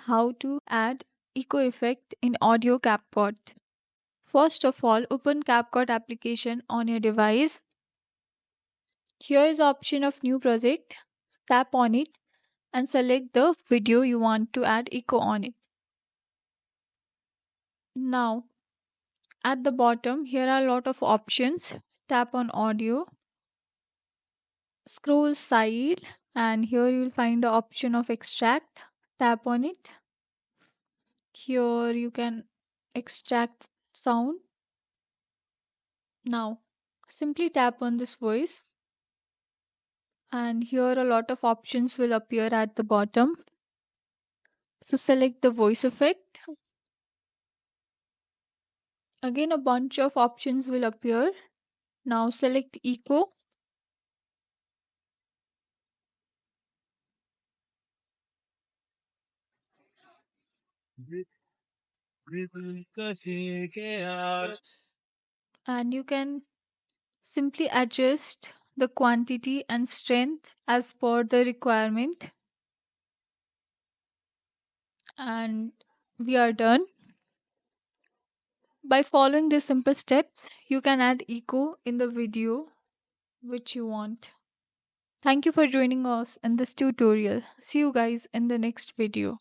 how to add echo effect in audio Capcut. First of all, open Capcut application on your device. Here is the option of new project. Tap on it and select the video you want to add echo on it. Now, at the bottom, here are a lot of options. Tap on audio, scroll side, and here you will find the option of extract. Tap on it. Here you can extract sound. Now, simply tap on this voice, and here a lot of options will appear at the bottom. So select the voice effect. Again, a bunch of options will appear. Now select echo. And you can simply adjust the quantity and strength as per the requirement. And we are done. By following these simple steps, you can add echo in the video which you want. Thank you for joining us in this tutorial. See you guys in the next video.